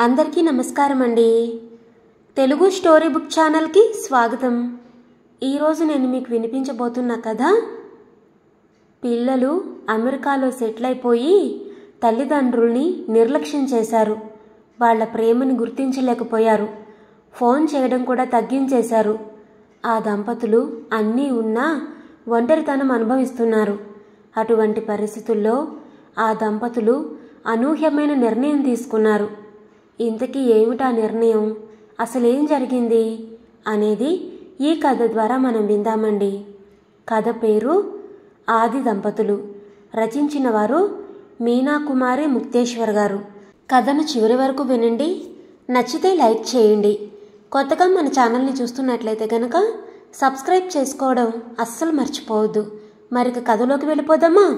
అందరికీ నమస్కారం అండి. తెలుగు స్టోరీ బుక్ ఛానల్కి స్వాగతం. ఈరోజు నేను మీకు వినిపించబోతున్న కథ పిల్లలు అమెరికాలో సెటిల్ అయిపోయి తల్లిదండ్రుల్ని నిర్లక్ష్యం చేశారు. వాళ్ళ ప్రేమని గుర్తించలేకపోయారు. ఫోన్ చేయడం కూడా తగ్గించేశారు. ఆ దంపతులు అన్నీ ఉన్నా ఒంటరితనం అనుభవిస్తున్నారు. అటువంటి పరిస్థితుల్లో ఆ దంపతులు అనూహ్యమైన నిర్ణయం తీసుకున్నారు. ఇంతకీ ఏమిటా నిర్ణయం, అసలేం జరిగింది అనేది ఈ కథ ద్వారా మనం విందామండి. కథ పేరు ఆది దంపతులు. రచించిన వారు మీనా కుమారి ముక్తేశ్వర్ గారు. కథను చివరి వరకు వినండి. నచ్చితే లైక్ చేయండి. కొత్తగా మన ఛానల్ని చూస్తున్నట్లయితే కనుక సబ్స్క్రైబ్ చేసుకోవడం అస్సలు మర్చిపోవద్దు. మరిక కథలోకి వెళ్ళిపోదామా?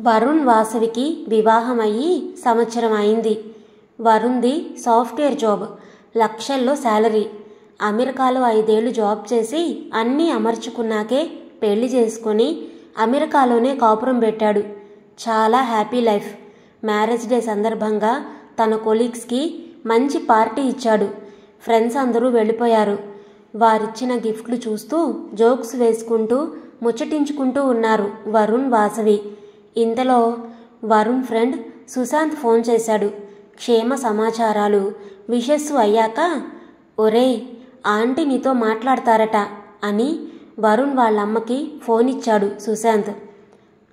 వరుణ్ వాసవికి వివాహం అయ్యి సంవత్సరం అయింది. వరుణ్ది సాఫ్ట్వేర్ జాబ్, లక్షల్లో శాలరీ. అమెరికాలో 5 ఏళ్ళు జాబ్ చేసి అన్నీ అమర్చుకున్నాకే పెళ్లి చేసుకొని అమెరికాలోనే కాపురం పెట్టాడు. చాలా హ్యాపీ లైఫ్. మ్యారేజ్ డే సందర్భంగా తన కొలీగ్స్కి మంచి పార్టీ ఇచ్చాడు. ఫ్రెండ్స్ అందరూ వెళ్ళిపోయారు. వారిచ్చిన గిఫ్ట్లు చూస్తూ జోక్స్ వేసుకుంటూ ముచ్చటించుకుంటూ ఉన్నారు వరుణ్ వాసవి. ఇంతలో వరుణ్ ఫ్రెండ్ సుశాంత్ ఫోన్ చేశాడు. క్షేమ సమాచారాలు విషస్సు అయ్యాక, ఒరే ఆంటీ నీతో మాట్లాడతారట అని వరుణ్ వాళ్ళమ్మకి ఫోన్ ఇచ్చాడు సుశాంత్.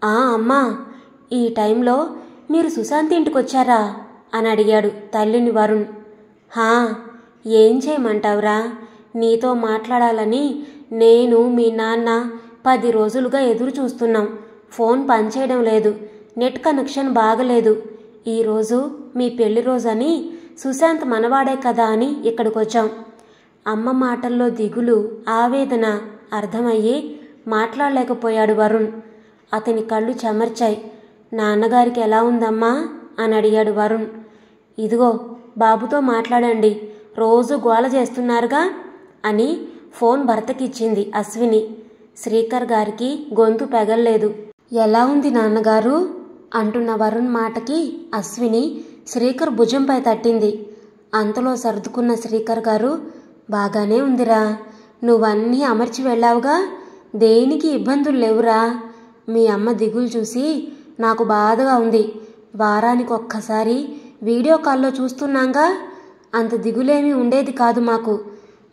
అమ్మా, ఈ టైంలో మీరు సుశాంత్ ఇంటికొచ్చారా అని అడిగాడు తల్లిని వరుణ్. ఏం చేయమంటావురా, నీతో మాట్లాడాలని నేను మీ నాన్న 10 రోజులుగా ఎదురు చూస్తున్నాం. ఫోన్ పనిచేయడం లేదు, నెట్ కనెక్షన్ బాగలేదు. ఈరోజు మీ పెళ్లి రోజని సుశాంత్ మనవాడే కదా అని ఇక్కడికొచ్చాం. అమ్మ మాటల్లో దిగులు, ఆవేదన అర్థమయ్యి మాట్లాడలేకపోయాడు వరుణ్. అతని కళ్ళు చెమర్చాయి. నాన్నగారికి ఎలా ఉందమ్మా అని అడిగాడు వరుణ్. ఇదిగో బాబుతో మాట్లాడండి, రోజు గోల చేస్తున్నారుగా అని ఫోన్ భర్తకిచ్చింది అశ్విని. శ్రీకర్ గారికి గొంతు పెగల్లేదు. ఎలా ఉంది నాన్నగారు అంటున్న వరుణ్ మాటకి అశ్విని శ్రీకర్ భుజంపై తట్టింది. అంతలో సర్దుకున్న శ్రీకర్ గారు, బాగానే ఉందిరా, నువ్వన్నీ అమర్చి వెళ్ళావుగా, దేనికి ఇబ్బందులు లేవురా. మీ అమ్మ దిగులు చూసి నాకు బాధగా ఉంది. వారానికి ఒక్కసారి వీడియో కాల్లో చూస్తున్నాంగా, అంత దిగులేమీ ఉండేది కాదు మాకు.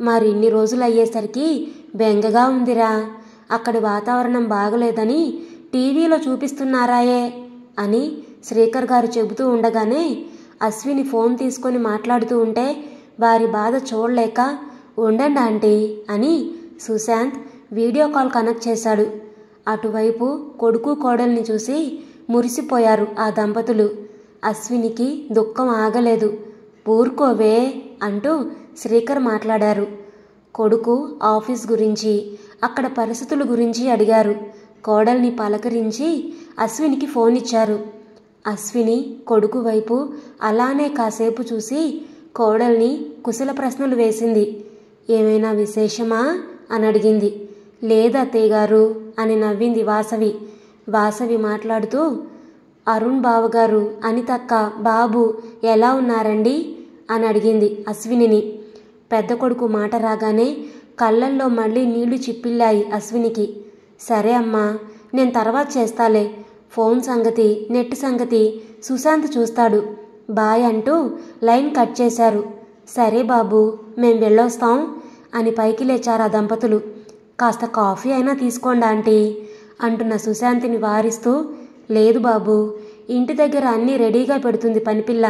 మరి ఇన్ని రోజులు అయ్యేసరికి బెంగగా ఉందిరా. అక్కడి వాతావరణం బాగలేదని టీవీలో చూపిస్తున్నారాయే అని శ్రీకర్ గారు చెబుతూ ఉండగానే అశ్విని ఫోన్ తీసుకొని మాట్లాడుతూ ఉంటే వారి బాధ చూడలేక, ఉండండి ఆంటీ అని సుశాంత్ వీడియో కాల్ కనెక్ట్ చేశాడు. అటువైపు కొడుకు కోడల్ని చూసి మురిసిపోయారు ఆ దంపతులు. అశ్వినికి దుఃఖం ఆగలేదు. ఊరుకోవే అంటూ శ్రీకర్ మాట్లాడారు. కొడుకు ఆఫీస్ గురించి, అక్కడ పరిస్థితుల గురించి అడిగారు. కోడల్ని పలకరించి అశ్వినికి ఫోన్ ఇచ్చారు. అశ్విని కొడుకు వైపు అలానే కాసేపు చూసి కోడల్ని కుశల ప్రశ్నలు వేసింది. ఏమైనా విశేషమా అని అడిగింది. లేదత్తయ్య గారు అని నవ్వింది వాసవి. వాసవి మాట్లాడుతూ, అరుణ్ బావగారు, అనితక్క, బాబు ఎలా ఉన్నారండి అని అడిగింది అశ్వినిని. పెద్ద కొడుకు మాట రాగానే కళ్ళల్లో మళ్ళీ నీళ్లు చిప్పిల్లాయి అశ్వినికి. సరే అమ్మా, నేను తర్వాత చేస్తాలే. ఫోన్ సంగతి, నెట్ సంగతి సుశాంత్ చూస్తాడు. బాయ్ అంటూ లైన్ కట్ చేశారు. సరే బాబు, మేం వెళ్ళొస్తాం అని పైకి లేచారు ఆ దంపతులు. కాస్త కాఫీ అయినా తీసుకోండి ఆంటీ అంటున్న సుశాంత్ని వారిస్తూ, లేదు బాబు, ఇంటి దగ్గర అన్నీ రెడీగా పెడుతుంది పనిపిల్ల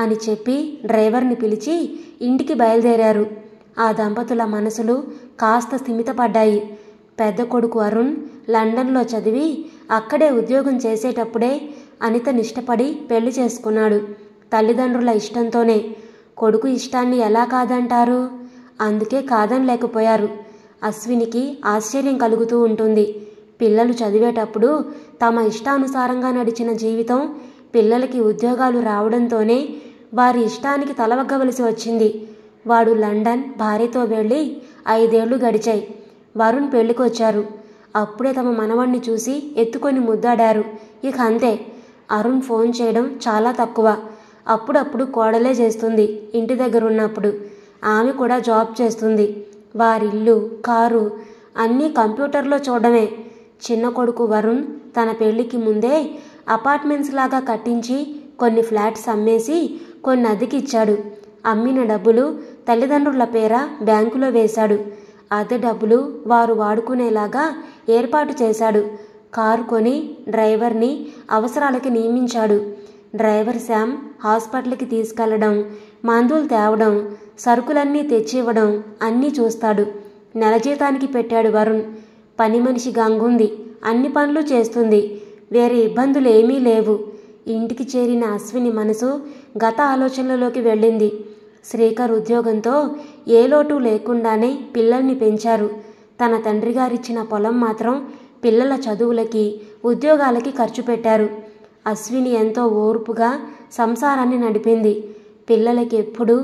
అని చెప్పి డ్రైవర్ని పిలిచి ఇంటికి బయలుదేరారు. ఆ దంపతుల మనసులు కాస్త స్థిమితపడ్డాయి. పెద్ద కొడుకు అరుణ్ లండన్లో చదివి అక్కడే ఉద్యోగం చేసేటప్పుడే అనితని ఇష్టపడి పెళ్లి చేసుకున్నాడు. తల్లిదండ్రుల ఇష్టంతోనే. కొడుకు ఇష్టాన్ని ఎలా కాదంటారు? అందుకే కాదనలేకపోయారు. అశ్వినికి ఆశ్చర్యం కలుగుతూ ఉంటుంది. పిల్లలు చదివేటప్పుడు తమ ఇష్టానుసారంగా నడిచిన జీవితం పిల్లలకి ఉద్యోగాలు రావడంతోనే వారి ఇష్టానికి తలవగ్గవలసి వచ్చింది. వాడు లండన్ భార్యతో వెళ్ళి 5 ఏళ్లు గడిచాయి. వరుణ్ పెళ్లికొచ్చారు. అప్పుడే తమ మనవణ్ణి చూసి ఎత్తుకొని ముద్దాడారు. ఇక అంతే. అరుణ్ ఫోన్ చేయడం చాలా తక్కువ. అప్పుడప్పుడు కోడలే చేస్తుంది. ఇంటి దగ్గర ఉన్నప్పుడు ఆమె కూడా జాబ్ చేస్తుంది. వారిల్లు, కారు అన్నీ కంప్యూటర్లో చూడడమే. చిన్న కొడుకు వరుణ్ తన పెళ్లికి ముందే అపార్ట్మెంట్స్ లాగా కట్టించి కొన్ని ఫ్లాట్స్ అమ్మేసి కొన్ని అద్దెకిచ్చాడు. అమ్మిన డబ్బులు తల్లిదండ్రుల పేర బ్యాంకులో వేశాడు. అద్దె డబ్బులు వారు వాడుకునేలాగా ఏర్పాటు చేశాడు. కారు కొని డ్రైవర్ని అవసరాలకి నియమించాడు. డ్రైవర్ శ్యామ్ హాస్పిటల్కి తీసుకెళ్లడం, మందులు తేవడం, సరుకులన్నీ తెచ్చివ్వడం అన్నీ చూస్తాడు. నెల జీతానికి పెట్టాడు వరుణ్. పని మనిషి గంగుంది, అన్ని పనులు చేస్తుంది. వేరే ఇబ్బందులు ఏమీ లేవు. ఇంటికి చేరిన అశ్విని మనసు గత ఆలోచనలలోకి వెళ్ళింది. శ్రీకర్ ఉద్యోగంతో ఏ లోటు లేకుండానే పిల్లల్ని పెంచారు. తన తండ్రి గారిచ్చిన పొలం మాత్రం పిల్లల చదువులకి, ఉద్యోగాలకి ఖర్చు పెట్టారు. అశ్విని ఎంతో ఓర్పుగా సంసారాన్ని నడిపింది. పిల్లలకి ఎప్పుడూ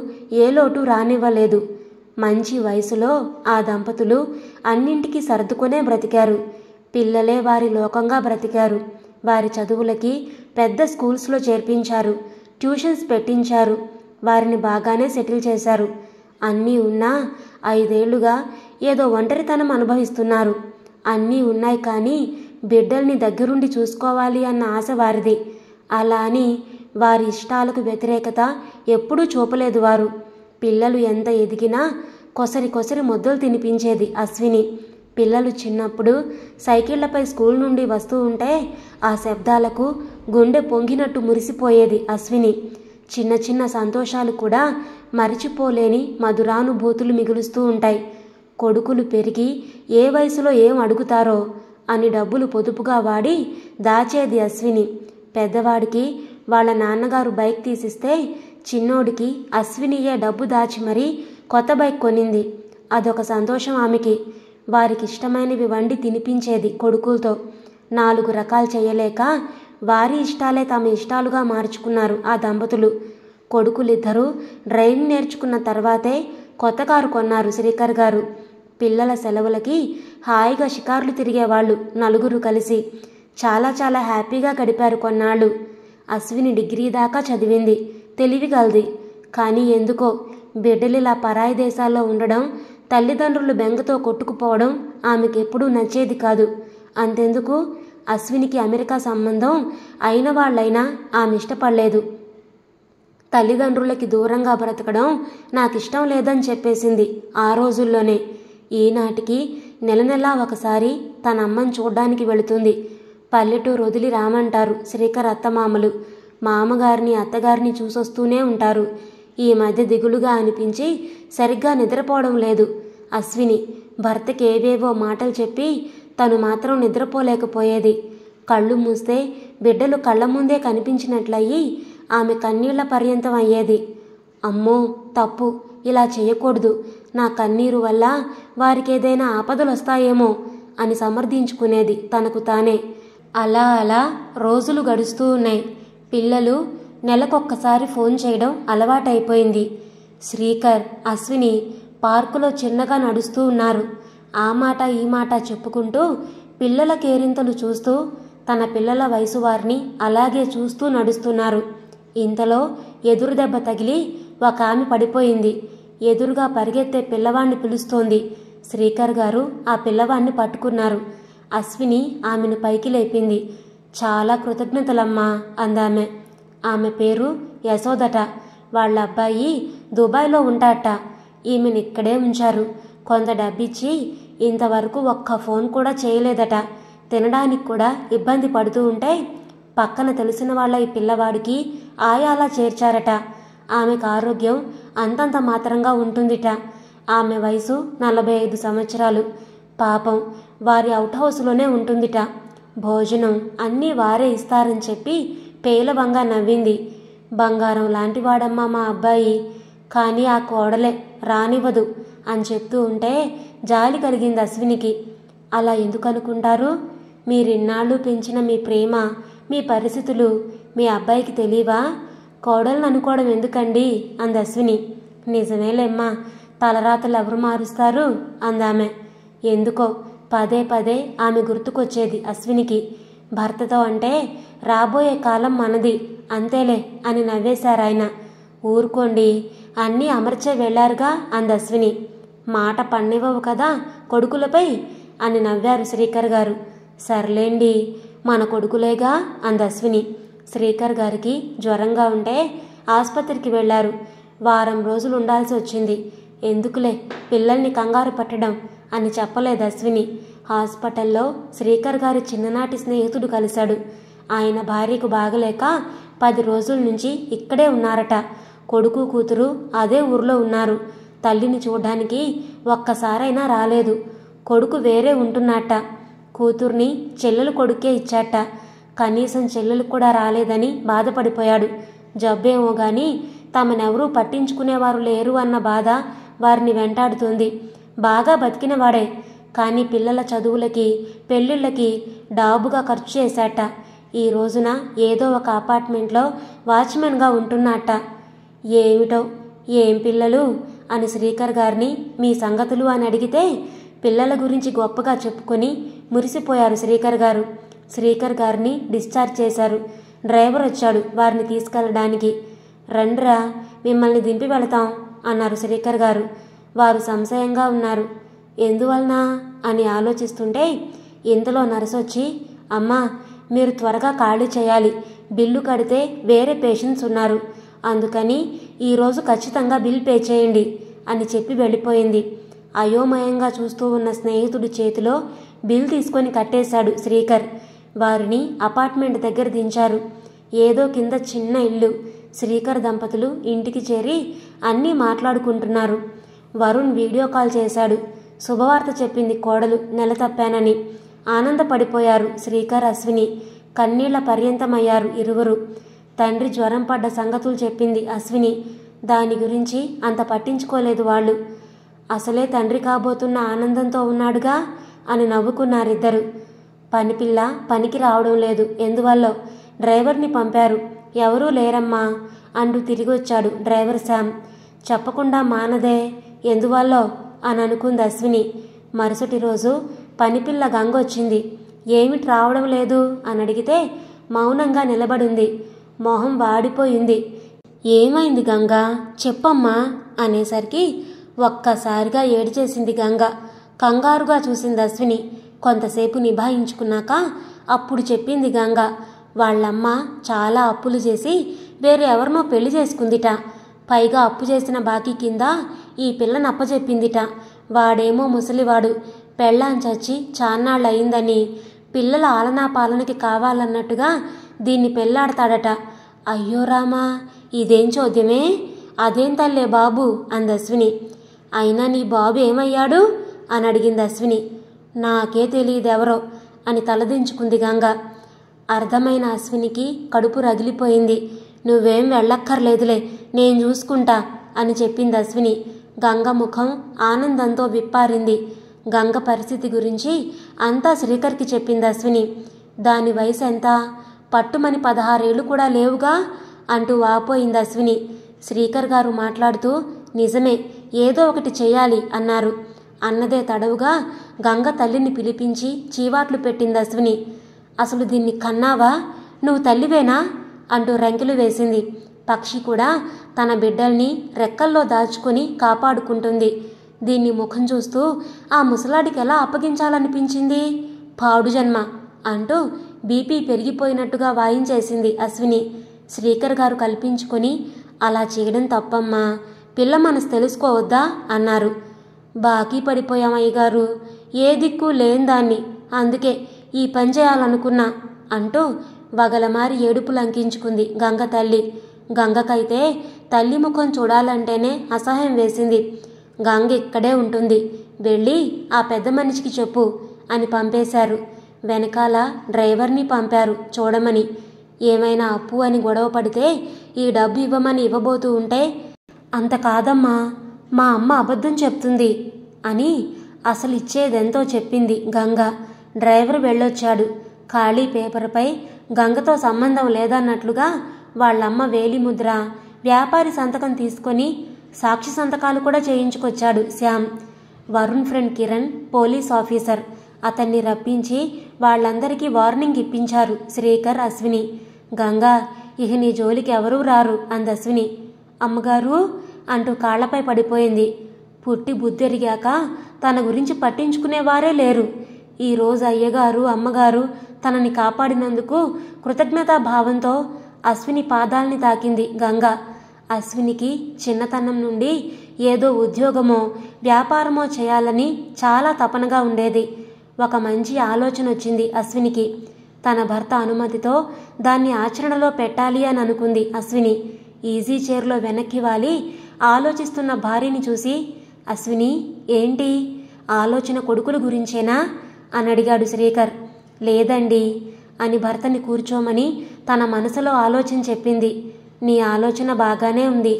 ఏ లోటు రానివ్వలేదు. మంచి వయసులో ఆ దంపతులు అన్నింటికీ సర్దుకునే బ్రతికారు. పిల్లలే వారి లోకంగా బ్రతికారు. వారి చదువులకి పెద్ద స్కూల్స్లో చేర్పించారు. ట్యూషన్స్ పెట్టించారు. వారిని బాగానే సెటిల్ చేశారు. అన్నీ ఉన్నా 5 ఏళ్లుగా ఏదో ఒంటరితనం అనుభవిస్తున్నారు. అన్నీ ఉన్నాయి కానీ బిడ్డల్ని దగ్గరుండి చూసుకోవాలి అన్న ఆశ వారిది. అలా అని వారి ఇష్టాలకు వ్యతిరేకత ఎప్పుడూ చూపలేదు వారు. పిల్లలు ఎంత ఎదిగినా కొసరి ముద్దలు తినిపించేది అశ్విని. పిల్లలు చిన్నప్పుడు సైకిళ్లపై స్కూల్ నుండి వస్తూ ఉంటే ఆ శబ్దాలకు గుండె పొంగినట్టు మురిసిపోయేది అశ్విని. చిన్న చిన్న సంతోషాలు కూడా మరిచిపోలేని మధురానుభూతులు మిగులుస్తూ ఉంటాయి. కొడుకులు పెరిగి ఏ వయసులో ఏం అడుగుతారో అని డబ్బులు పొదుపుగా వాడి దాచేది అశ్విని. పెద్దవాడికి వాళ్ళ నాన్నగారు బైక్ తీసిస్తే చిన్నోడికి అశ్వినియే డబ్బు దాచి మరీ కొత్త బైక్ కొనింది. అదొక సంతోషం ఆమెకి. వారికి ఇష్టమైనవి వండి తినిపించేది కొడుకులతో. 4 రకాలు చేయలేక వారి ఇష్టాలే తమ ఇష్టాలుగా మార్చుకున్నారు ఆ దంపతులు. కొడుకులిద్దరూ డ్రైవింగ్ నేర్చుకున్న తర్వాతే కొత్త కారు కొన్నారు శ్రీకర్ గారు. పిల్లల సెలవులకి హాయిగా షికార్లు తిరిగేవాళ్ళు 4 కలిసి. చాలా చాలా హ్యాపీగా గడిపారు కొన్నాళ్ళు. అశ్విని డిగ్రీ దాకా చదివింది, తెలివిగలది. కానీ ఎందుకో బిడ్డలిలా పరాయి దేశాల్లో ఉండడం, తల్లిదండ్రులు బెంగతో కొట్టుకుపోవడం ఆమెకెప్పుడూ నచ్చేది కాదు. అంతెందుకు అశ్వినికి అమెరికా సంబంధం అయిన వాళ్ళైనా ఆమె ఇష్టపడలేదు. తల్లిదండ్రులకి దూరంగా బ్రతకడం నాకిష్టం లేదని చెప్పేసింది ఆ రోజుల్లోనే. ఈనాటికి నెల ఒకసారి తన అమ్మని చూడ్డానికి వెళుతుంది. పల్లెటూరు వదిలి రామంటారు శ్రీకర్ అత్తమామలు. మామగారిని అత్తగారిని చూసొస్తూనే ఉంటారు. ఈ మధ్య దిగులుగా అనిపించి సరిగ్గా నిద్రపోవడం లేదు అశ్విని. భర్తకి ఏవేవో మాటలు చెప్పి తను మాత్రం నిద్రపోలేకపోయేది. కళ్ళు మూస్తే బిడ్డలు కళ్ళ ముందే కనిపించినట్లయి ఆమె కన్నీళ్ల పర్యంతం అయ్యేది. అమ్మో తప్పు, ఇలా చేయకూడదు, నా కన్నీరు వల్ల వారికేదైనా ఆపదలు వస్తాయేమో అని సమర్థించుకునేది తనకు తానే. అలా అలా రోజులు గడుస్తూ ఉన్నాయి. పిల్లలు నెలకొక్కసారి ఫోన్ చేయడం అలవాటైపోయింది. శ్రీకర్, అశ్విని పార్కులో చిన్నగా నడుస్తూ ఉన్నారు. ఆ మాట ఈ మాట చెప్పుకుంటూ పిల్లల కేరింతలు చూస్తూ తన పిల్లల వయసు వారిని అలాగే చూస్తూ నడుస్తున్నారు. ఇంతలో ఎదురు దెబ్బ తగిలి ఒక ఆమె పడిపోయింది. ఎదురుగా పరిగెత్తే పిల్లవాణ్ణి పిలుస్తోంది. శ్రీకర్ గారు ఆ పిల్లవాణ్ణి పట్టుకున్నారు. అశ్విని ఆమెను పైకి లేపింది. చాలా కృతజ్ఞతలమ్మా అందామె. ఆమె పేరు యశోదట. వాళ్ళ అబ్బాయి దుబాయ్లో ఉంటాట. ఈమెను ఇక్కడే ఉంచారు. కొంత డబ్బిచ్చి ఇంతవరకు ఒక్క ఫోన్ కూడా చేయలేదట. తినడానికి కూడా ఇబ్బంది పడుతూ ఉంటే పక్కన తెలిసిన వాళ్ళ ఈ పిల్లవాడికి ఆయాలా చేర్చారట. ఆమెకు ఆరోగ్యం అంతంత మాత్రంగా ఉంటుందిట. ఆమె వయసు 45 సంవత్సరాలు. పాపం వారి అవుట్ హౌస్లోనే ఉంటుందిట. భోజనం అన్నీ వారే ఇస్తారని చెప్పి పేలవంగా నవ్వింది. బంగారం లాంటివాడమ్మా మా అబ్బాయి, కానీ ఆ కోడలే రానివ్వదు అని చెప్తూ ఉంటే జాలి కలిగింది అశ్వినికి. అలా ఎందుకనుకుంటారు? మీరిన్నాళ్ళు పెంచిన మీ ప్రేమ, మీ పరిస్థితులు మీ అబ్బాయికి తెలియవా? కోడలను అనుకోవడం ఎందుకండి అంది అశ్విని. నిజమేలేమ్మా, తలరాతలు ఎవరు మారుస్తారు అందామె. ఎందుకో పదే పదే ఆమె గుర్తుకొచ్చేది అశ్వినికి. భర్తతో అంటే రాబోయే కాలం మనది అంతేలే అని నవ్వేశారాయన. ఊరుకోండి, అన్నీ అమర్చే వెళ్లారుగా అంది అశ్విని. మాట పన్నివ్వవు కదా కొడుకులపై అని నవ్వారు శ్రీకర్ గారు. సర్లేండి, మన కొడుకులేగా అంది అశ్విని. శ్రీకర్ గారికి జ్వరంగా ఉంటే ఆసుపత్రికి వెళ్లారు. వారం రోజులు ఉండాల్సి వచ్చింది. ఎందుకులే పిల్లల్ని కంగారు పట్టడం అని చెప్పలేదు అశ్విని. హాస్పిటల్లో శ్రీకర్ గారి చిన్ననాటి స్నేహితుడు కలిశాడు. ఆయన భార్యకు బాగలేక 10 రోజుల నుంచి ఇక్కడే ఉన్నారట. కొడుకు కూతురు అదే ఊర్లో ఉన్నారు. తల్లిని చూడ్డానికి ఒక్కసారైనా రాలేదు. కొడుకు వేరే ఉంటున్నట్ట. కూతుర్ని చెల్లెలు కొడుకే ఇచ్చాట. కనీసం చెల్లెలు కూడా రాలేదని బాధపడిపోయాడు. జబ్బేమో గాని తమనెవరూ పట్టించుకునేవారు లేరు అన్న బాధ వారిని వెంటాడుతుంది. బాగా బతికినవాడే, కానీ పిల్లల చదువులకి పెళ్ళిళ్ళకి డాబుగా ఖర్చు చేశాట. ఈ రోజున ఏదో ఒక అపార్ట్మెంట్లో వాచ్మెన్గా ఉంటున్నట్ట. ఏమిటో ఏం పిల్లలు అని శ్రీకర్ గారిని మీ సంగతులు అని అడిగితే పిల్లల గురించి గొప్పగా చెప్పుకొని మురిసిపోయారు శ్రీకర్ గారు. శ్రీకర్ గారిని డిశ్చార్జ్ చేశారు. డ్రైవర్ వచ్చాడు వారిని తీసుకెళ్ళడానికి. రండ్రా, మిమ్మల్ని దింపి వెళతాం అన్నారు శ్రీకర్ గారు. వారు సంశయంగా ఉన్నారు. ఎందువలన అని ఆలోచిస్తుంటే ఇంతలో నర్సు వచ్చి, అమ్మా మీరు త్వరగా ఖాళీ చేయాలి, బిల్లు కడితే వేరే పేషెంట్స్ ఉన్నారు, అందుకని ఈరోజు ఖచ్చితంగా బిల్ పే చేయండి అని చెప్పి వెళ్ళిపోయింది. అయోమయంగా చూస్తూ ఉన్న స్నేహితుడి చేతిలో బిల్ తీసుకొని కట్టేశాడు శ్రీకర్. వారిని అపార్ట్మెంట్ దగ్గర దించారు. ఏదో కింద చిన్న ఇల్లు. శ్రీకర్ దంపతులు ఇంటికి చేరి అన్నీ మాట్లాడుకుంటున్నారు. వరుణ్ వీడియో కాల్ చేశాడు. శుభవార్త చెప్పింది కోడలు నెల తప్పానని. ఆనందపడిపోయారు శ్రీకర్ అశ్విని. కన్నీళ్ల పర్యంతమయ్యారు ఇరువురు. తండ్రి జ్వరం పడ్డ సంగతులు చెప్పింది అశ్విని. దాని గురించి అంత పట్టించుకోలేదు వాళ్ళు. అసలే తండ్రి కాబోతున్న ఆనందంతో ఉన్నాడుగా అని నవ్వుకున్నారిద్దరు. పనిపిల్ల పనికి రావడం లేదు, ఎందువల్లో డ్రైవర్ని పంపారు, ఎవరూ లేరమ్మా అంటూ తిరిగొచ్చాడు డ్రైవర్ శామ్. చెప్పకుండా మానదే, ఎందువల్లో అని అనుకుంది అశ్విని. మరుసటి రోజు పనిపిల్ల గంగొచ్చింది. ఏమిటి రావడం లేదు అని అడిగితే మౌనంగా నిలబడింది. మొహం వాడిపోయింది. ఏమైంది గంగా, చెప్పమ్మా అనేసరికి ఒక్కసారిగా ఏడిచేసింది గంగ. కంగారుగా చూసింది అశ్విని. కొంతసేపు నిభాయించుకున్నాక అప్పుడు చెప్పింది గంగ. వాళ్ళమ్మ చాలా అప్పులు చేసి వేరే ఎవరినో పెళ్లి చేసుకుందిట. పైగా అప్పు చేసిన బాకీ కింద ఈ పిల్లని అప్పచెప్పిందిట. వాడేమో ముసలివాడు, పెళ్ళాం చచ్చి చాన్నాళ్ళయిందని పిల్లల ఆలనా పాలనకి కావాలన్నట్టుగా దీన్ని పెళ్లాడతాడట. అయ్యో రామా, ఇదేం చోద్యమే, అదేం తల్లే బాబు అంది అశ్విని. అయినా నీ బాబు ఏమయ్యాడు అని అడిగింది అశ్విని. నాకే తెలియదెవరో అని తలదించుకుంది గంగ. అర్థమైన అశ్వినికి కడుపు రగిలిపోయింది. నువ్వేం వెళ్ళక్కర్లేదులే, నేను చూసుకుంటా అని చెప్పింది అశ్విని. గంగ ముఖం ఆనందంతో విప్పారింది. గంగ పరిస్థితి గురించి అంతా శ్రీకర్కి చెప్పింది అశ్విని. దాని వయసు ఎంత, పట్టుమని 16 ఏళ్ళు కూడా లేవుగా అంటూ వాపోయింది అశ్విని. శ్రీకర్ గారు మాట్లాడుతూ నిజమే, ఏదో ఒకటి చెయ్యాలి అన్నారు. అన్నదే తడవుగా గంగ తల్లిని పిలిపించి చీవాట్లు పెట్టింది అశ్విని. అసలు దీన్ని కన్నావా, నువ్వు తల్లివేనా అంటూ రెంకెలు వేసింది. పక్షి కూడా తన బిడ్డల్ని రెక్కల్లో దాచుకొని కాపాడుకుంటుంది. దీన్ని ముఖం చూస్తూ ఆ ముసలాడికి ఎలా అప్పగించాలనిపించింది, పాడు జన్మ అంటూ బీపీ పెరిగిపోయినట్టుగా వాయించేసింది అశ్విని. శ్రీకర్ గారు కల్పించుకొని అలా చేయడం తప్పమ్మా, పిల్ల మనసు తెలుసుకోవద్దా అన్నారు. బాకీ పడిపోయామయ్యగారు, ఏ దిక్కు లేందాన్ని, అందుకే ఈ పని చేయాలనుకున్నా అంటూ వగలమారి ఏడుపులు అంకించుకుంది గంగ తల్లి. గంగకైతే తల్లి ముఖం చూడాలంటేనే అసహ్యం వేసింది. గంగ ఇక్కడే ఉంటుంది, వెళ్ళి ఆ పెద్ద మనిషికి చెప్పు అని పంపేశారు. వెనకాల డ్రైవర్ని పంపారు చూడమని. ఏమైనా అప్పు అని గొడవ పడితే ఈ డబ్బు ఇవ్వమని ఇవ్వబోతూ ఉంటే, అంత కాదమ్మా, మా అమ్మ అబద్ధం చెప్తుంది అని అసలు ఇచ్చేదెంతో చెప్పింది గంగ. డ్రైవర్ వెళ్ళొచ్చాడు. ఖాళీ పేపర్పై గంగతో సంబంధం లేదన్నట్లుగా వాళ్ళమ్మ వేలిముద్ర, వ్యాపారి సంతకం తీసుకొని సాక్షి సంతకాలు కూడా చేయించుకొచ్చాడు Shyam. Varun friend Kiran police officer. అతన్ని రప్పించి వాళ్ళందరికీ వార్నింగ్ ఇప్పించారు శ్రీకర్ అశ్విని. గంగా, ఇక నీ జోలికి ఎవరూ రారు అంది అశ్విని. అమ్మగారు అంటూ కాళ్లపై పడిపోయింది. పుట్టి బుద్ధెరిగాక తన గురించి పట్టించుకునేవారే లేరు. ఈరోజు అయ్యగారు అమ్మగారు తనని కాపాడినందుకు కృతజ్ఞతాభావంతో అశ్విని పాదాల్ని తాకింది గంగ. అశ్వినికి చిన్నతనం నుండి ఏదో ఉద్యోగమో వ్యాపారమో చేయాలని చాలా తపనగా ఉండేది. ఒక మంచి ఆలోచన వచ్చింది అశ్వినికి. తన భర్త అనుమతితో దాన్ని ఆచరణలో పెట్టాలి అని అనుకుంది అశ్విని. ఈజీ చైర్లో వెనక్కి వాలి ఆలోచిస్తున్న భార్యని చూసి, అశ్విని ఏంటి ఆలోచన కొడుకుల గురించేనా అని అడిగాడు శ్రీకర్. లేదండి అని భర్తని కూర్చోమని తన మనసులో ఆలోచన చెప్పింది. నీ ఆలోచన బాగానే ఉంది,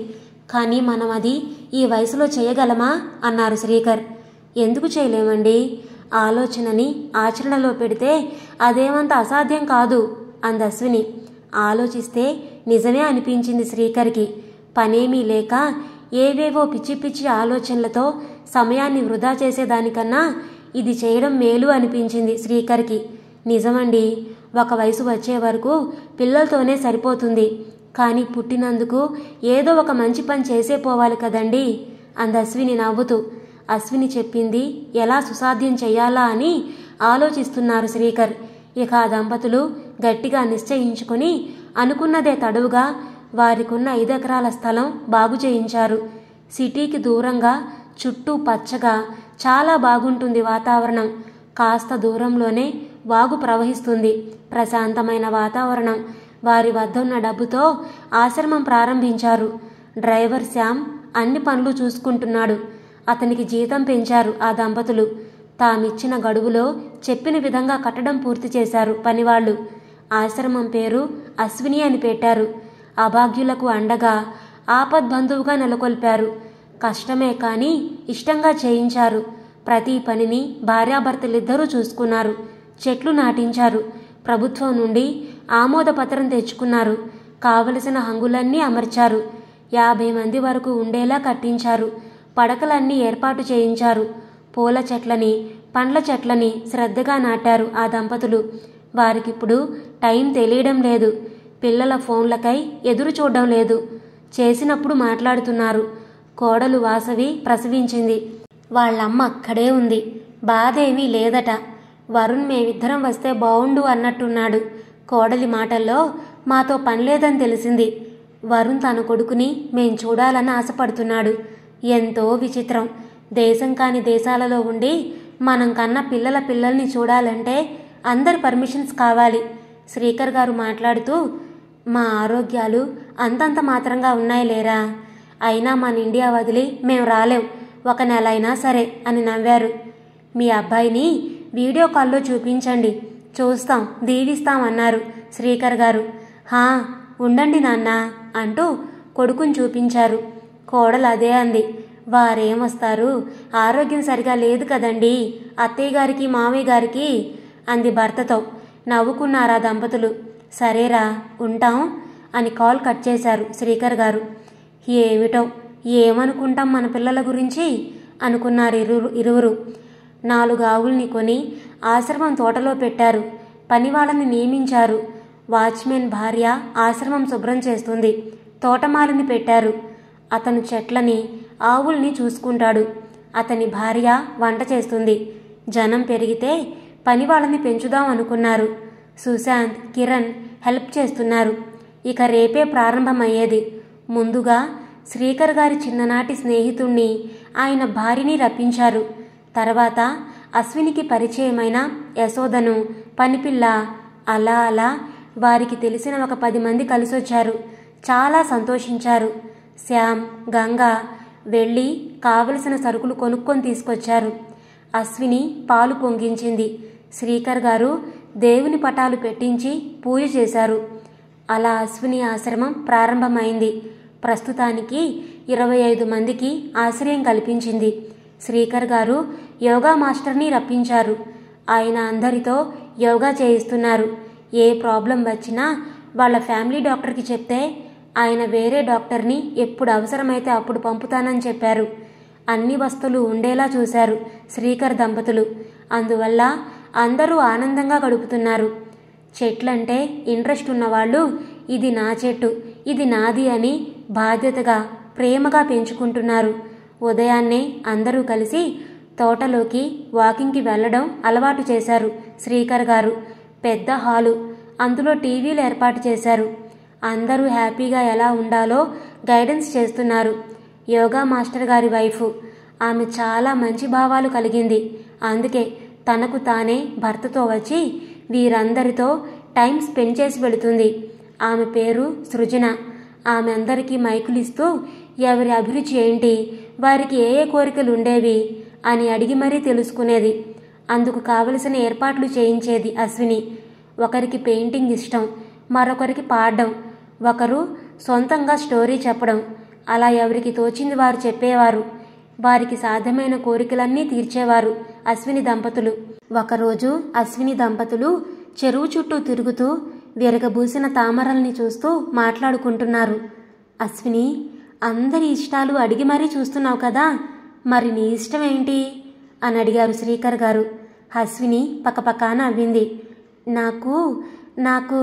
కానీ మనం అది ఈ వయసులో చేయగలమా అన్నారు శ్రీకర్. ఎందుకు చేయలేమండి? ఆలోచనని ఆచరణలో పెడితే అదేమంత అసాధ్యం కాదు అంది అశ్విని. ఆలోచిస్తే నిజమే అనిపించింది శ్రీకర్కి. పనేమీ లేక ఏవేవో పిచ్చి పిచ్చి ఆలోచనలతో సమయాన్ని వృధా చేసేదానికన్నా ఇది చేయడం మేలు అనిపించింది శ్రీకర్కి. నిజమండి, ఒక వయసు వచ్చే వరకు పిల్లలతోనే సరిపోతుంది, కానీ పుట్టినందుకు ఏదో ఒక మంచి పని చేసే పోవాలి కదండి అంది అశ్విని నవ్వుతూ. అశ్విని చెప్పింది ఎలా సుసాధ్యం చెయ్యాలా అని ఆలోచిస్తున్నారు శ్రీకర్. ఇక ఆ దంపతులు గట్టిగా నిశ్చయించుకుని అనుకున్నదే తడువుగా వారికున్న 5 ఎకరాల స్థలం బాగు చేయించారు. సిటీకి దూరంగా చుట్టూ పచ్చగా చాలా బాగుంటుంది వాతావరణం. కాస్త దూరంలోనే వాగు ప్రవహిస్తుంది. ప్రశాంతమైన వాతావరణం. వారి వద్ద ఉన్న డబ్బుతో ఆశ్రమం ప్రారంభించారు. డ్రైవర్ శ్యామ్ అన్ని పనులు చూసుకుంటున్నాడు. అతనికి జీతం పెంచారు ఆ దంపతులు. తామిచ్చిన గడువులో చెప్పిన విధంగా కట్టడం పూర్తి చేశారు పనివాళ్లు. ఆశ్రమం పేరు అశ్విని అని పెట్టారు. అభాగ్యులకు అండగా ఆపద్బంధువుగా నెలకొల్పారు. కష్టమే కానీ ఇష్టంగా చేయించారు. ప్రతి పనిని భార్యాభర్తలిద్దరూ చూసుకున్నారు. చెట్లు నాటించారు. ప్రభుత్వం నుండి ఆమోదపత్రం తెచ్చుకున్నారు. కావలసిన హంగులన్నీ అమర్చారు. 50 మంది వరకు ఉండేలా కట్టించారు. పడకలన్నీ ఏర్పాటు చేయించారు. పూల చెట్లని పండ్ల చెట్లని శ్రద్ధగా నాటారు ఆ దంపతులు. వారికిప్పుడు టైం తెలియడం లేదు. పిల్లల ఫోన్లకై ఎదురు చూడడం లేదు. చేసినప్పుడు మాట్లాడుతున్నారు. కోడలు వాసవి ప్రసవించింది. వాళ్ళమ్మ అక్కడే ఉంది. బాధేమీ లేదట. వరుణ్ మేమిద్దరం వస్తే బావుండు అన్నట్టున్నాడు. కోడలి మాటల్లో మాతో పనిలేదని తెలిసింది. వరుణ్ తన కొడుకుని మేం చూడాలని ఆశపడుతున్నాడు. ఎంతో విచిత్రం. దేశం కాని దేశాలలో ఉండి మనం కన్న పిల్లల పిల్లల్ని చూడాలంటే అందరి పర్మిషన్స్ కావాలి. శ్రీకర్ గారు మాట్లాడుతూ, మా ఆరోగ్యాలు అంతంత మాత్రంగా ఉన్నాయి లేరా, అయినా మన ఇండియా వదిలి మేం రాలేం, 1 నెల అయినా సరే అని నవ్వారు. మీ అబ్బాయిని వీడియో కాల్లో చూపించండి, చూస్తాం, దీవిస్తాం అన్నారు శ్రీకర్ గారు. హా ఉండండి నాన్న అంటూ కొడుకుని చూపించారు. కోడలు అదే అంది. వారేమొస్తారు, ఆరోగ్యం సరిగా లేదు కదండి అత్తయ్య గారికి మామయ్య గారికి అంది భర్తతో. నవ్వుకున్నారా దంపతులు. సరేరా ఉంటాం అని కాల్ కట్ చేశారు శ్రీకర్ గారు. ఏమిటో ఏమనుకుంటాం మన పిల్లల గురించి అనుకున్నారు ఇరువురు. 4 ఆవుల్ని కొని ఆశ్రమం తోటలో పెట్టారు. పనివాళ్ళని నియమించారు. వాచ్మెన్ భార్య ఆశ్రమం శుభ్రం చేస్తుంది. తోటమాలిని పెట్టారు. అతను చెట్లని ఆవుల్ని చూసుకుంటాడు. అతని భార్య వంట చేస్తుంది. జనం పెరిగితే పనివాళ్ళని పెంచుదాం అనుకున్నారు. సుశాంత్ కిరణ్ హెల్ప్ చేస్తున్నారు. ఇక రేపే ప్రారంభమయ్యేది. ముందుగా శ్రీకర్ గారి చిన్ననాటి స్నేహితుణ్ణి ఆయన భార్యని రప్పించారు. తర్వాత అశ్వినికి పరిచయమైన యశోదను పనిపిల్ల, అలా అలా వారికి తెలిసిన ఒక 10 మంది కలిసొచ్చారు. చాలా సంతోషించారు. శ్యామ్ గంగ వెళ్ళి కావలసిన సరుకులు కొనుక్కొని తీసుకొచ్చారు. అశ్విని పాలు పొంగించింది. శ్రీకర్ గారు దేవుని పటాలు పెట్టించి పూజ చేశారు. అలా అశ్విని ఆశ్రమం ప్రారంభమైంది. ప్రస్తుతానికి 25 మందికి ఆశ్రయం కల్పించింది. శ్రీకర్ గారు యోగా మాస్టర్ని రప్పించారు. ఆయన అందరితో యోగా చేయిస్తున్నారు. ఏ ప్రాబ్లం వచ్చినా వాళ్ళ ఫ్యామిలీ డాక్టర్కి చెప్తే ఆయన వేరే డాక్టర్ని ఎప్పుడు అవసరమైతే అప్పుడు పంపుతానని చెప్పారు. అన్ని వస్తువులు ఉండేలా చూశారు శ్రీకర్ దంపతులు. అందువల్ల అందరూ ఆనందంగా గడుపుతున్నారు. చెట్లంటే ఇంట్రెస్ట్ ఉన్నవాళ్ళు ఇది నా చెట్టు, ఇది నాది అని బాధ్యతగా ప్రేమగా పెంచుకుంటున్నారు. ఉదయాన్నే అందరూ కలిసి తోటలోకి వాకింగ్కి వెళ్ళడం అలవాటు చేశారు శ్రీకర్ గారు. పెద్ద హాలు, అందులో టీవీలు ఏర్పాటు చేశారు. అందరూ హ్యాపీగా ఎలా ఉండాలో గైడెన్స్ చేస్తున్నారు. యోగా మాస్టర్ గారి వైఫ్, ఆమె చాలా మంచి భావాలు కలిగింది. అందుకే తనకు తానే భర్తతో వచ్చి వీరందరితో టైం స్పెండ్ చేసి వెళుతుంది. ఆమె పేరు సృజన. ఆమె అందరికీ మైకులు ఇస్తూ ఎవరి అభిరుచి ఏంటి, వారికి ఏ ఏ కోరికలు ఉండేవి అని అడిగి మరీ తెలుసుకునేది. అందుకు కావలసిన ఏర్పాట్లు చేయించేది అశ్విని. ఒకరికి పెయింటింగ్ ఇష్టం, మరొకరికి పాడడం, ఒకరు సొంతంగా స్టోరీ చెప్పడం. అలా ఎవరికి తోచింది వారు చెప్పేవారు. వారికి సాధ్యమైన కోరికలన్నీ తీర్చేవారు అశ్విని దంపతులు. ఒకరోజు అశ్విని దంపతులు చెరువు చుట్టూ తిరుగుతూ విరగబూసిన తామరల్ని చూస్తూ మాట్లాడుకుంటున్నారు. అశ్విని, అందరి ఇష్టాలు అడిగి మరీ చూస్తున్నావు కదా, మరి నీ ఇష్టం ఏంటి అని అడిగారు శ్రీకర్ గారు. అశ్విని పక్కపక్క నవ్వింది. నాకు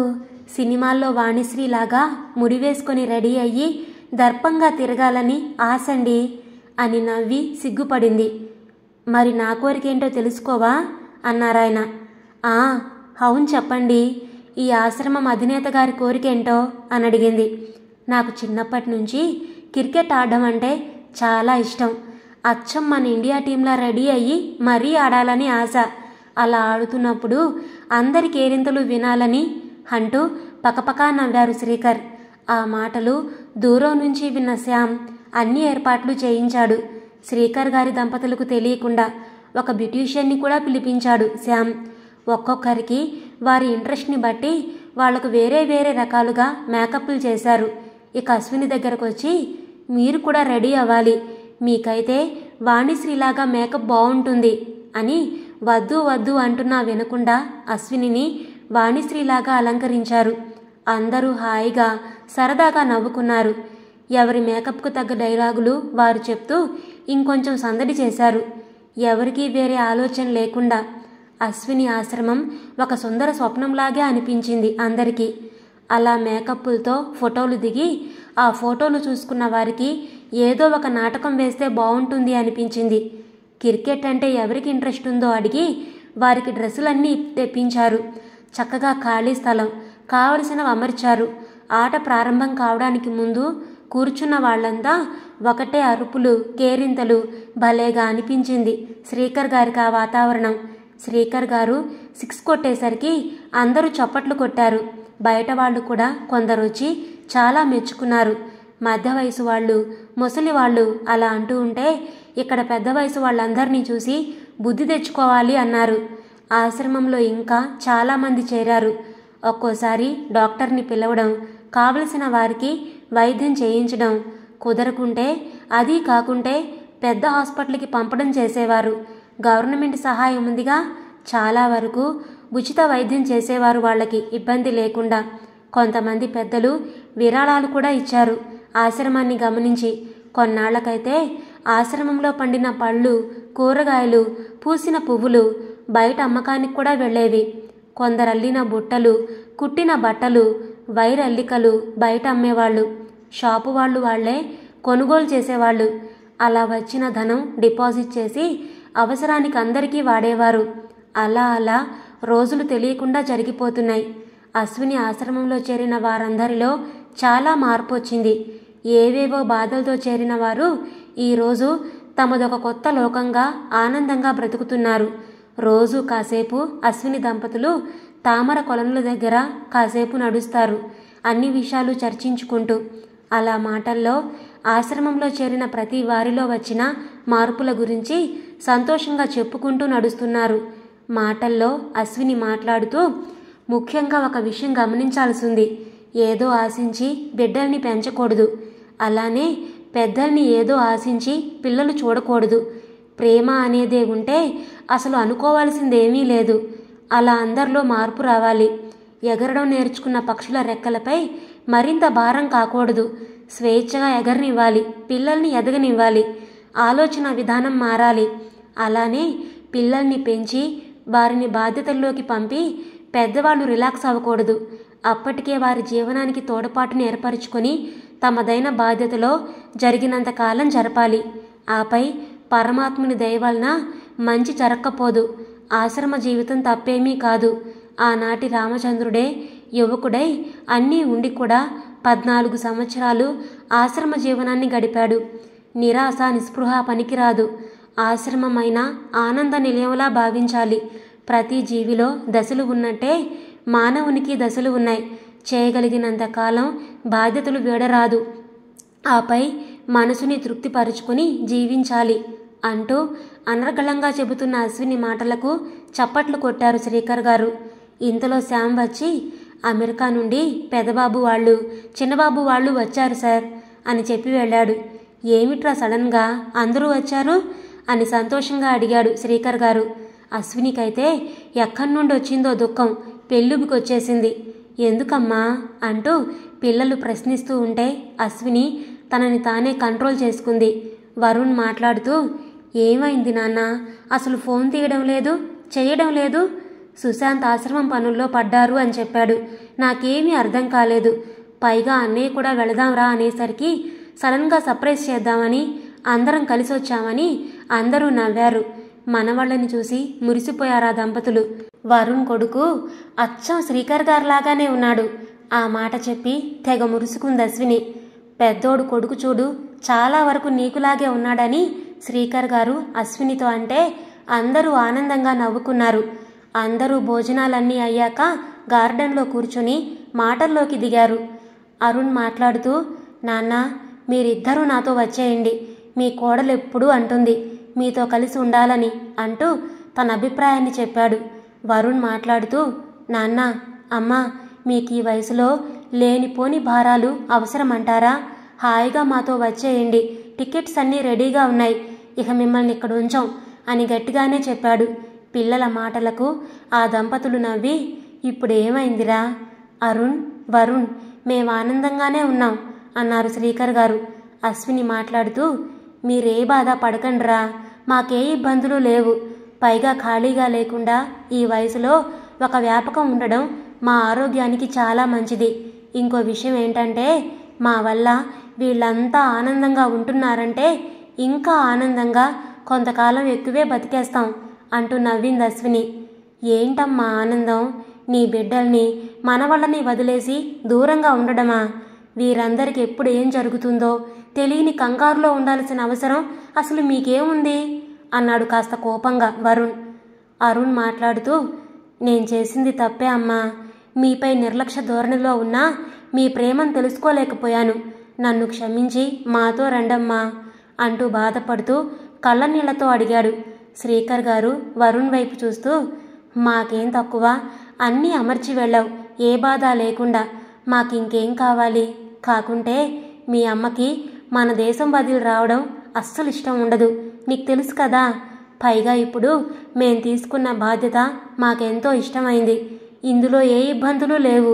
సినిమాల్లో వాణిశ్రీలాగా ముడివేసుకొని రెడీ అయ్యి దర్పంగా తిరగాలని ఆశండి అని నవ్వి సిగ్గుపడింది. మరి నా కోరికేంటో తెలుసుకోవా అన్నారాయన. అవును చెప్పండి, ఈ ఆశ్రమం అధినేత గారి కోరికేంటో అని అడిగింది. నాకు చిన్నప్పటి నుంచి క్రికెట్ ఆడడం అంటే చాలా ఇష్టం. అచ్చం మన ఇండియా టీంలా రెడీ అయ్యి మరీ ఆడాలని ఆశ. అలా ఆడుతున్నప్పుడు అందరి కేరింతలు వినాలని అంటూ పకపకా నవ్వారు శ్రీకర్. ఆ మాటలు దూరం నుంచి విన్న శ్యామ్ అన్ని ఏర్పాట్లు చేయించాడు. శ్రీకర్ గారి దంపతులకు తెలియకుండా ఒక బ్యూటీషియన్ని కూడా పిలిపించాడు శ్యామ్. ఒక్కొక్కరికి వారి ఇంట్రెస్ట్ని బట్టి వాళ్లకు వేరే వేరే రకాలుగా మేకప్లు చేశారు. ఇక అశ్విని దగ్గరకు వచ్చి, మీరు కూడా రెడీ అవ్వాలి, మీకైతే వాణిశ్రీలాగా మేకప్ బాగుంటుంది అని వద్దు వద్దు అంటున్నా వినకుండా అశ్వినిని వాణిశ్రీలాగా అలంకరించారు. అందరూ హాయిగా సరదాగా నవ్వుకున్నారు. ఎవరి మేకప్కు తగ్గ డైలాగులు వారు చెప్తూ ఇంకొంచెం సందడి చేశారు. ఎవరికీ వేరే ఆలోచన లేకుండా అశ్విని ఆశ్రమం ఒక సుందర స్వప్నంలాగే అనిపించింది అందరికీ. అలా మేకప్పులతో ఫోటోలు దిగి ఆ ఫోటోలు చూసుకున్న వారికి ఏదో ఒక నాటకం వేస్తే బాగుంటుంది అనిపించింది. క్రికెట్ అంటే ఎవరికి ఇంట్రెస్ట్ ఉందో అడిగి వారికి డ్రెస్సులన్నీ తెప్పించారు. చక్కగా ఖాళీ స్థలం కావలసినవి అమర్చారు. ఆట ప్రారంభం కావడానికి ముందు కూర్చున్న వాళ్లంతా ఒకటే అరుపులు, కేరింతలు. భలేగా అనిపించింది శ్రీకర్ గారికి ఆ వాతావరణం. శ్రీకర్ గారు 6 కొట్టేసరికి అందరూ చప్పట్లు కొట్టారు. బయట వాళ్ళు కూడా కొందరు వచ్చి చాలా మెచ్చుకున్నారు. మధ్య వయసు వాళ్ళు, ముసలి వాళ్ళు అలా అంటూ ఉంటే ఇక్కడ పెద్ద వయసు వాళ్ళందరినీ చూసి బుద్ధి తెచ్చుకోవాలి అన్నారు. ఆశ్రమంలో ఇంకా చాలామంది చేరారు. ఒక్కోసారి డాక్టర్ని పిలవడం, కావలసిన వారికి వైద్యం చేయించడం, కుదరకుంటే అది కాకుంటే పెద్ద హాస్పిటల్కి పంపడం చేసేవారు. గవర్నమెంట్ సహాయం ఉందిగా, చాలా వరకు ఉచిత వైద్యం చేసేవారు వాళ్ళకి ఇబ్బంది లేకుండా. కొంతమంది పెద్దలు విరాళాలు కూడా ఇచ్చారు ఆశ్రమాన్ని గమనించి. కొన్నాళ్లకైతే ఆశ్రమంలో పండిన పళ్ళు, కూరగాయలు, పూసిన పువ్వులు బయట అమ్మకానికి కూడా వెళ్ళేవి. కొందరల్లిన బుట్టలు, కుట్టిన బట్టలు, వైరల్లికలు బయట అమ్మేవాళ్ళు. షాపు వాళ్ళు వాళ్లే కొనుగోలు చేసేవాళ్ళు. అలా వచ్చిన ధనం డిపాజిట్ చేసి అవసరానికి అందరికీ వాడేవారు. అలా అలా రోజులు తెలియకుండా జరిగిపోతున్నాయి. అశ్విని ఆశ్రమంలో చేరిన వారందరిలో చాలా మార్పు వచ్చింది. ఏవేవో బాధలతో చేరిన వారు ఈరోజు తమదొక కొత్త లోకంగా ఆనందంగా బ్రతుకుతున్నారు. రోజు కాసేపు అశ్విని దంపతులు తామర కొలనుల దగ్గర కాసేపు నడుస్తారు, అన్ని విషయాలు చర్చించుకుంటూ. అలా మాటల్లో ఆశ్రమంలో చేరిన ప్రతి వారిలో వచ్చిన మార్పుల గురించి సంతోషంగా చెప్పుకుంటూ నడుస్తున్నారు. మాటల్లో అశ్విని మాట్లాడుతూ, ముఖ్యంగా ఒక విషయం గమనించాల్సింది. ఏదో ఆశించి బిడ్డల్ని పెంచకూడదు. అలానే పెద్దల్ని ఏదో ఆశించి పిల్లలు చూడకూడదు. ప్రేమ అనేదే ఉంటే అసలు అనుకోవాల్సిందేమీ లేదు. అలా అందరిలో మార్పు రావాలి. ఎగరడం నేర్చుకున్న పక్షుల రెక్కలపై మరింత భారం కాకూడదు. స్వేచ్ఛగా ఎగరనివ్వాలి, పిల్లల్ని ఎదగనివ్వాలి. ఆలోచన విధానం మారాలి. అలానే పిల్లల్ని పెంచి వారిని బాధ్యతల్లోకి పంపి పెద్దవాళ్ళు రిలాక్స్ అవ్వకూడదు. అప్పటికే వారి జీవనానికి తోడ్పాటును ఏర్పరచుకొని తమదైన బాధ్యతలో జరిగినంత కాలం జరపాలి. ఆపై పరమాత్ముని దయ వలన మంచి జరక్కపోదు. ఆశ్రమ జీవితం తప్పేమీ కాదు. ఆనాటి రామచంద్రుడే యువకుడై అన్నీ ఉండి కూడా 14 సంవత్సరాలు ఆశ్రమ జీవనాన్ని గడిపాడు. నిరాశ నిస్పృహ పనికిరాదు. ఆశ్రమమైన ఆనంద నిలయంలా భావించాలి. ప్రతి జీవిలో దశలు ఉన్నట్టే మానవునికి దశలు ఉన్నాయి. చేయగలిగినంత కాలం బాధ్యతలు వీడరాదు. ఆపై మనసుని తృప్తిపరుచుకుని జీవించాలి అంటూ అనర్గళంగా చెబుతున్న అశ్విని మాటలకు చప్పట్లు కొట్టారు శ్రీకర్ గారు. ఇంతలో శ్యామ్ వచ్చి, అమెరికా నుండి పెదబాబు వాళ్ళు చిన్నబాబు వాళ్ళు వచ్చారు సార్ అని చెప్పి వెళ్ళాడు. ఏమిట్రా సడన్గా అందరూ వచ్చారు అని సంతోషంగా అడిగాడు శ్రీకర్ గారు. అశ్వినికైతే ఎక్కడి నుండి వచ్చిందో దుఃఖం పెళ్ళుబికొచ్చేసింది. ఎందుకమ్మా అంటూ పిల్లలు ప్రశ్నిస్తూ ఉంటే అశ్విని తనని తానే కంట్రోల్ చేసుకుంది. వరుణ్ మాట్లాడుతూ, ఏమైంది నాన్న, అసలు ఫోన్ తీయడం లేదు, చేయడం లేదు. సుశాంత్ ఆశ్రమం పనుల్లో పడ్డారు అని చెప్పాడు. నాకేమీ అర్థం కాలేదు. పైగా అన్నయ్య కూడా వెళదాంరా అనేసరికి సడన్గా సర్ప్రైజ్ చేద్దామని అందరం కలిసి వచ్చామని అందరూ నవ్వారు. మనవాళ్ళని చూసి మురిసిపోయారా దంపతులు. వరుణ్ కొడుకు అచ్చం శ్రీకర్ గారిలాగానే ఉన్నాడు. ఆ మాట చెప్పి తెగ మురుసుకుంది అశ్విని. పెద్దోడు కొడుకు చూడు చాలా వరకు నీకులాగే ఉన్నాడని శ్రీకర్ గారు అశ్వినితో అంటే అందరూ ఆనందంగా నవ్వుకున్నారు. అందరూ భోజనాలన్నీ అయ్యాక గార్డెన్లో కూర్చుని మాటల్లోకి దిగారు. అరుణ్ మాట్లాడుతూ, నాన్న మీరిద్దరూ నాతో వచ్చేయండి. మీ కోడలు ఎప్పుడూ అంటుంది మీతో కలిసి ఉండాలని అంటూ తన అభిప్రాయాన్ని చెప్పాడు. వరుణ్ మాట్లాడుతూ, నాన్న అమ్మా మీకు ఈ వయసులో లేనిపోని భారాలు అవసరమంటారా? హాయిగా మాతో వచ్చేయండి. టికెట్స్ అన్నీ రెడీగా ఉన్నాయి. ఇక మిమ్మల్ని ఇక్కడ ఉంచాం అని గట్టిగానే చెప్పాడు. పిల్లల మాటలకు ఆ దంపతులు నవ్వి, ఇప్పుడు ఏమైందిరా అరుణ్, వరుణ్, మేము ఆనందంగానే ఉన్నాం అన్నారు శ్రీకర్ గారు. అశ్విని మాట్లాడుతూ, మీరే బాధ పడకండ్రా, మాకే ఇబ్బందులు లేవు. పైగా ఖాళీగా లేకుండా ఈ వయసులో ఒక వ్యాపకం ఉండడం మా ఆరోగ్యానికి చాలా మంచిది. ఇంకో విషయం ఏంటంటే మా వల్ల వీళ్ళంతా ఆనందంగా ఉంటున్నారంటే ఇంకా ఆనందంగా కొంతకాలం ఎక్కువే బతికేస్తాం అంటూ నవ్వింది అశ్విని. ఏంటమ్మా ఆనందం? నీ బిడ్డల్ని మనవళ్ళని వదిలేసి దూరంగా ఉండడమా? వీరందరికి ఎప్పుడు ఏం జరుగుతుందో తెలియని కంగారులో ఉండాల్సిన అవసరం అసలు మీకేముంది అన్నాడు కాస్త కోపంగా వరుణ్. అరుణ్ మాట్లాడుతూ, నేను చేసింది తప్పే అమ్మా. మీపై నిర్లక్ష్య ధోరణిలో ఉన్నా మీ ప్రేమను తెలుసుకోలేకపోయాను. నన్ను క్షమించి మాతో రండమ్మా అంటూ బాధపడుతూ కళ్ళనీళ్లతో అడిగాడు. శ్రీకర్ గారు వరుణ్ వైపు చూస్తూ, మాకేం తక్కువ, అన్నీ అమర్చి వెళ్ళావు, ఏ బాధ లేకుండా. మాకింకేం కావాలి? కాకుంటే మీ అమ్మకి మన దేశం వదిలి రావడం అస్సలు ఇష్టం ఉండదు, నీకు తెలుసు కదా. పైగా ఇప్పుడు మేం తీసుకున్న బాధ్యత మాకెంతో ఇష్టమైంది. ఇందులో ఏ ఇబ్బందులు లేవు.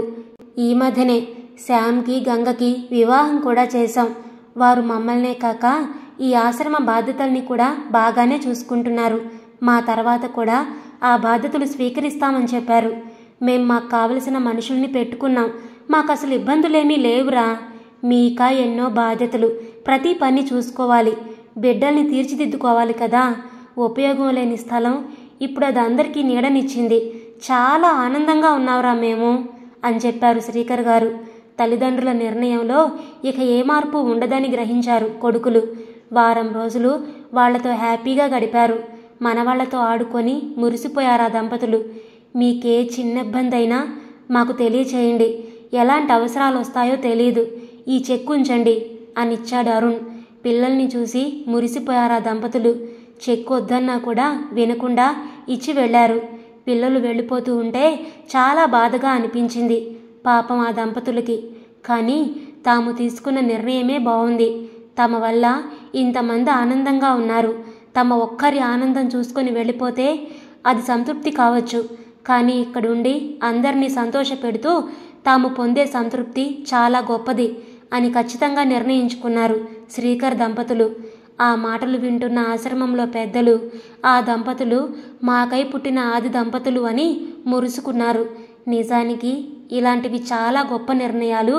ఈ మధ్యనే శ్యామ్కి గంగకి వివాహం కూడా చేశాం. వారు మమ్మల్నే కాక ఈ ఆశ్రమ బాధ్యతల్ని కూడా బాగానే చూసుకుంటున్నారు. మా తర్వాత కూడా ఆ బాధ్యతలు స్వీకరిస్తామని చెప్పారు. మేం మాకు కావలసిన మనుషుల్ని పెట్టుకున్నాం. మాకు అసలు ఇబ్బందులేమీ లేవురా. మీక ఎన్నో బాధ్యతలు, ప్రతి పని చూసుకోవాలి, బిడ్డల్ని తీర్చిదిద్దుకోవాలి కదా. ఉపయోగం లేని స్థలం ఇప్పుడు అది అందరికీ నీడనిచ్చింది. చాలా ఆనందంగా ఉన్నావురా మేము అని చెప్పారు శ్రీకర్ గారు. తల్లిదండ్రుల నిర్ణయంలో ఇక ఏ మార్పు ఉండదని గ్రహించారు కొడుకులు. వారం రోజులు వాళ్లతో హ్యాపీగా గడిపారు. మనవాళ్లతో ఆడుకొని మురిసిపోయారు ఆ దంపతులు. మీకే చిన్న ఇబ్బంది అయినా మాకు తెలియచేయండి. ఎలాంటి అవసరాలు వస్తాయో తెలియదు. ఈ చెక్ ఉంచండి అని ఇచ్చాడు అరుణ్. పిల్లల్ని చూసి మురిసిపోయారు ఆ దంపతులు. చెక్ వద్దన్నా కూడా వినకుండా ఇచ్చి వెళ్లారు. పిల్లలు వెళ్ళిపోతూ ఉంటే చాలా బాధగా అనిపించింది పాపం ఆ దంపతులకి. కానీ తాము తీసుకున్న నిర్ణయమే బాగుంది. తమ వల్ల ఇంతమంది ఆనందంగా ఉన్నారు. తమ ఒక్కరి ఆనందం చూసుకొని వెళ్ళిపోతే అది సంతృప్తి కావచ్చు, కానీ ఇక్కడుండి అందరినీ సంతోషపెడుతూ తాము పొందే సంతృప్తి చాలా గొప్పది అని ఖచ్చితంగా నిర్ణయించుకున్నారు శ్రీకర్ దంపతులు. ఆ మాటలు వింటున్న ఆశ్రమంలో పెద్దలు ఆ దంపతులు మాకై పుట్టిన ఆది దంపతులు అని మురుసుకున్నారు. నిజానికి ఇలాంటివి చాలా గొప్ప నిర్ణయాలు.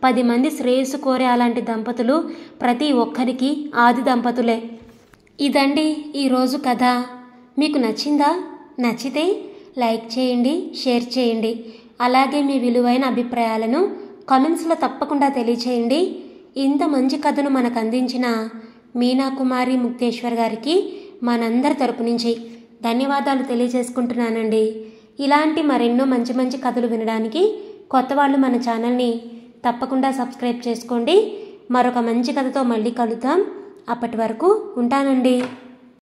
10 మంది శ్రేయస్సు కోరే అలాంటి దంపతులు ప్రతి ఒక్కరికి ఆది దంపతులే. ఇదండి ఈరోజు కథ. మీకు నచ్చిందా? నచ్చితే లైక్ చేయండి, షేర్ చేయండి. అలాగే మీ విలువైన అభిప్రాయాలను కామెంట్స్లో తప్పకుండా తెలియచేయండి. ఇంత మంచి కథను మనకు అందించిన మీనాకుమారి ముక్తేశ్వర్ గారికి మనందరి తరపు నుంచి ధన్యవాదాలు తెలియజేసుకుంటున్నానండి. ఇలాంటి మరెన్నో మంచి మంచి కథలు వినడానికి కొత్త వాళ్ళు మన ఛానల్ని తప్పకుండా సబ్స్క్రైబ్ చేసుకోండి. మరొక మంచి కథతో మళ్ళీ కలుద్దాం. అప్పటి వరకు ఉంటానండి.